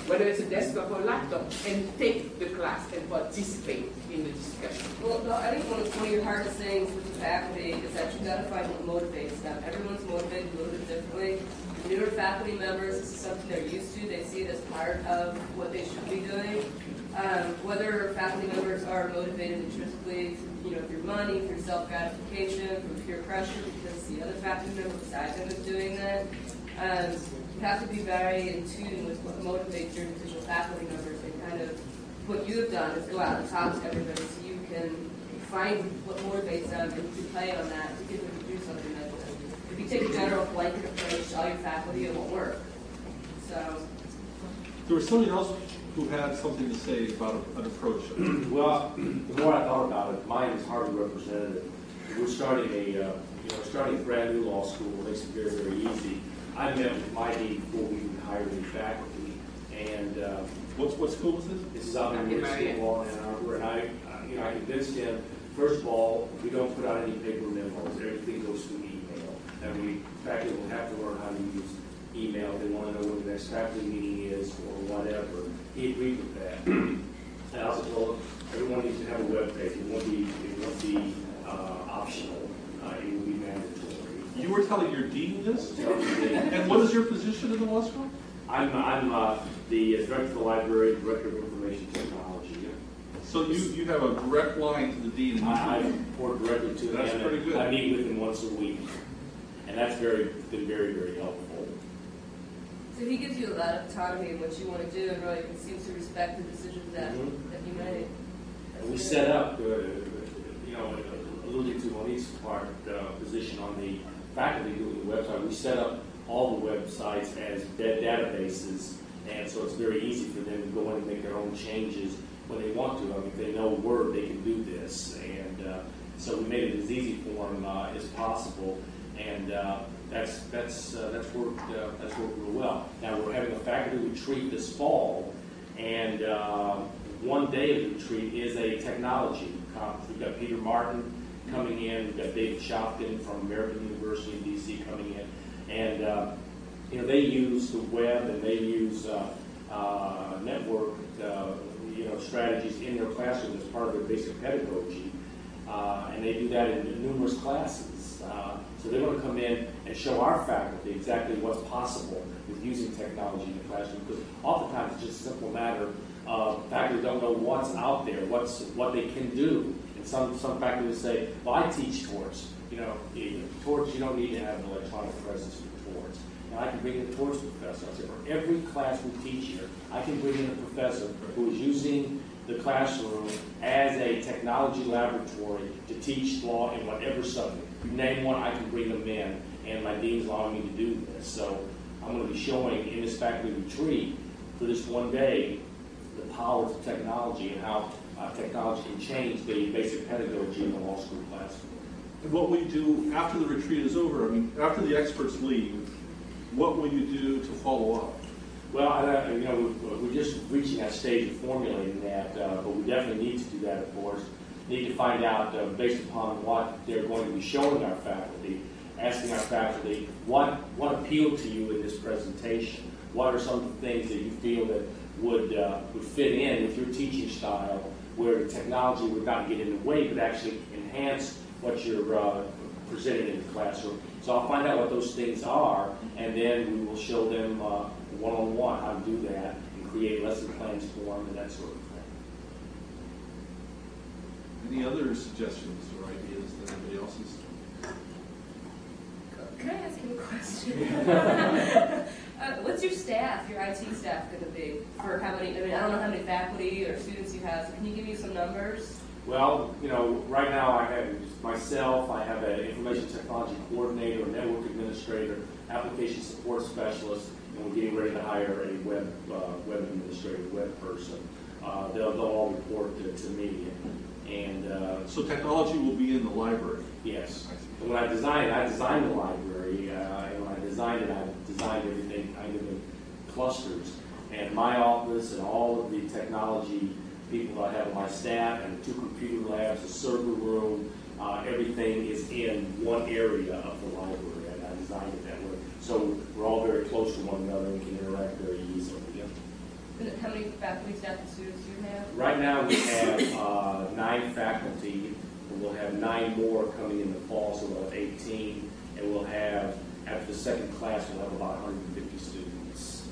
whether it's a desktop or laptop, and take the class and participate in the discussion. Well, no, I think one of your hardest things with the faculty is that you've got to find what motivates them. Everyone's motivated a little bit differently. Newer faculty members, this is something they're used to. They see it as part of what they should be doing. Whether faculty members are motivated intrinsically through money, through self-gratification, through peer pressure, because the other faculty member beside them is doing that. You have to be very in tune with what motivates your individual faculty members, and kind of what you have done is go out and talk to everybody so you can find what motivates them and you can play on that to get them to do something that if you take a general blanket approach to all your faculty, it won't work. So There was somebody else who had something to say about an approach. Well, the more I thought about it, mine is hardly representative. We're starting a brand new law school. It makes it very, very easy. I met with my dean before we even hired any faculty, and What school is this? this is out in the University of Law in Ann Arbor, and I convinced him. First of all, we don't put out any paper memos. Everything goes through email, and faculty will have to learn how to use email. They want to know when the next faculty meeting is or whatever. He agreed with that. And I also told him everyone needs to have a web page. It won't be optional. It will be mandatory. You were telling your dean this? And what is your position in the law school? I'm the director of the library, director of information technology. So you have a direct line to the dean. I report directly to him. That's pretty good. I meet with him once a week, and that's been very, very helpful. So he gives you a lot of autonomy in what you want to do, and really seems to respect the decisions that you made. And we set up, alluding to Monique's position on the faculty doing the website, we set up all the websites as databases, and so it's very easy for them to go in and make their own changes when they want to. I mean, if they know Word, they can do this, and So we made it as easy for them as possible, and that's worked real well. Now we're having a faculty retreat this fall, and one day of the retreat is a technology conference. We've got Peter Martin coming in, we've got David Shopkin from American University in DC coming in, and they use the web and they use network strategies in their classroom as part of their basic pedagogy, and they do that in numerous classes. So they're going to come in and show our faculty exactly what's possible with using technology in the classroom, because oftentimes it's just a simple matter of faculty don't know what's out there, what they can do. And some faculty will say, well, I teach torts. Torts, you don't need to have an electronic presence for torts. And I can bring in a torts professor. I say, for every class we teach here, I can bring in a professor who is using the classroom as a technology laboratory to teach law in whatever subject. You name one, I can bring them in, and my dean's allowing me to do this. So I'm going to be showing in this faculty retreat for this one day the powers of technology and how technology can change the basic pedagogy in the law school classroom. And what we do after the retreat is over, after the experts leave, what will you do to follow up? Well, we're just reaching that stage of formulating that, but we definitely need to do that, of course. Need to find out, based upon what they're going to be showing our faculty, asking our faculty, what appealed to you in this presentation? What are some of the things that you feel that would fit in with your teaching style, where the technology would not get in the way, but actually enhance what you're presenting in the classroom? So I'll find out what those things are, and then we will show them one-on-one how to do that and create lesson plans for them and that sort of thing. Any other suggestions or ideas that anybody else has? Can I ask you a question? What's your staff, your IT staff, going to be? For how many? I don't know how many faculty or students you have. So can you give me some numbers? Well, right now I have myself, I have an information technology coordinator, a network administrator, application support specialist, and we're getting ready to hire a web administrator, web person. They'll all report to me. And so technology will be in the library? Yes. And when I designed the library, and when I designed it, I designed everything kind of in clusters. And my office and all of the technology people that I have on my staff, and the 2 computer labs, the server room, everything is in one area of the library, and I designed it that way. So we're all very close to one another and can interact very easily. How many faculty, staff, and students do you have? Right now we have 9 faculty, and we'll have 9 more coming in the fall, so we'll have 18, and we'll have, after the second class, we'll have about 150 students.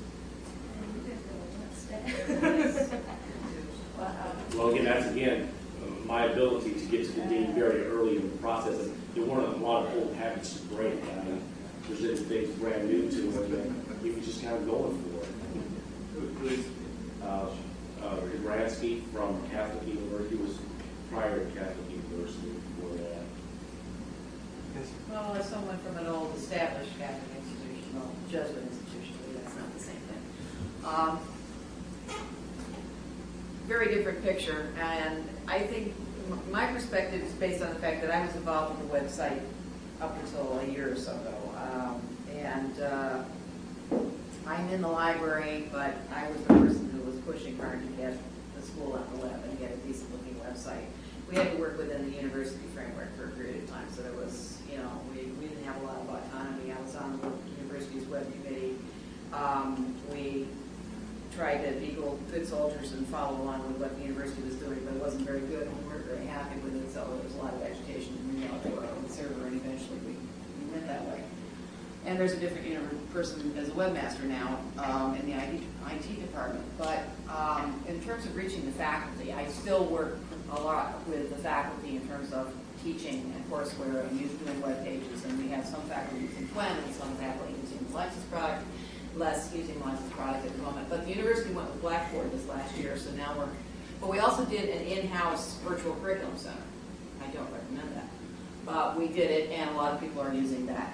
Well, again, that's my ability to get to the dean very early in the process. And there weren't a lot of old habits to break. Presented things brand new to him, and he was just kind of going for it. Please. Bransky from Catholic University was prior to Catholic University before that. Well, as someone from an old established Catholic institution, well, Jesuit institution, that's not the same thing. Very different picture, and I think my perspective is based on the fact that I was involved with the website up until a year or so ago. I'm in the library, but I was the person who was pushing hard to get the school on the web and get a decent looking website. We had to work within the university framework for a period of time, so there was, we didn't have a lot of autonomy. I was on the university's web committee. We tried to be good soldiers and follow along with what the university was doing, but it wasn't very good, and we weren't very happy with it, so there was a lot of agitation to move out to our own server, and eventually we went that way. And there's a different person as a webmaster now in the IT department. But in terms of reaching the faculty, I still work a lot with the faculty in terms of teaching and courseware and doing web pages. And we have some faculty using Gwen and some faculty using the Lexis product, less using Lexis product at the moment. But the university went with Blackboard this last year, so now but we also did an in-house virtual curriculum center. I don't recommend that. But we did it, and a lot of people are using that.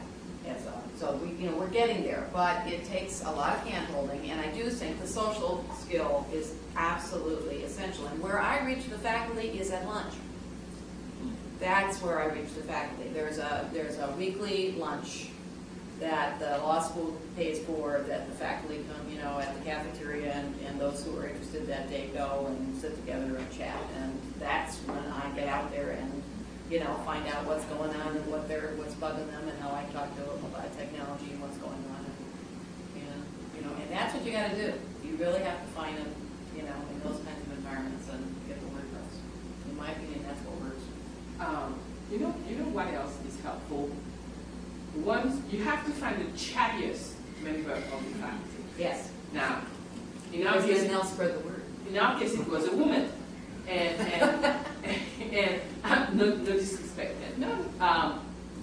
So we're getting there, but it takes a lot of hand-holding, and I do think the social skill is absolutely essential. And where I reach the faculty is at lunch. That's where I reach the faculty. There's a weekly lunch that the law school pays for, that the faculty come, at the cafeteria, and those who are interested that day go and sit together and chat. And that's when I get out there and, find out what's going on and what's bugging them, and how I talk to them about technology and what's going on. And that's what you got to do. You really have to find them, in those kinds of environments and get the word across. In my opinion, that's what works. You know what else is helpful? You have to find the chattiest member of the faculty. Yes. Now, in our case, else spread the word. In our case, it was a woman, and no disrespect,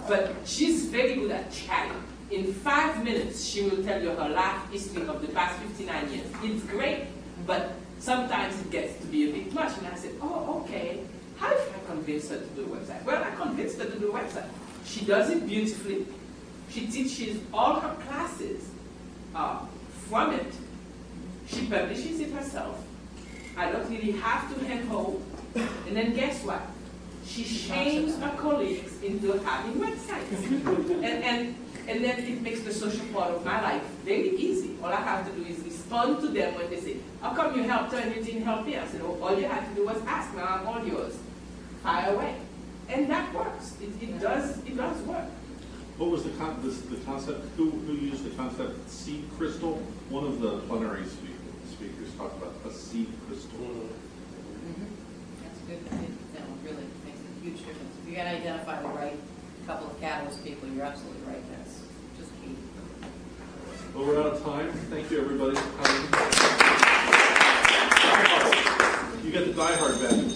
but she's very good at chatting. In 5 minutes, she will tell you her life history of the past 59 years. It's great, but sometimes it gets to be a bit much. And I said, oh, okay. How if I convince her to do a website? Well, I convinced her to do a website. She does it beautifully. She teaches all her classes from it. She publishes it herself. I don't really have to handhold. And then guess what? She shames her colleagues into having websites. And then it makes the social part of my life very easy. All I have to do is respond to them when they say, how come you helped her and you didn't help me? I said, oh, all you had to do was ask. Now I'm all yours. Fire away. And that works. It does work. What was the concept? Who used the concept seed crystal? One of the plenary speakers talked about a seed crystal. That's good. It really makes a huge difference. If you got to identify the right couple of catalyst people, you're absolutely right. That's just key. Well, we're out of time. Thank you, everybody, for coming. You got the D.I.R.T.I badge.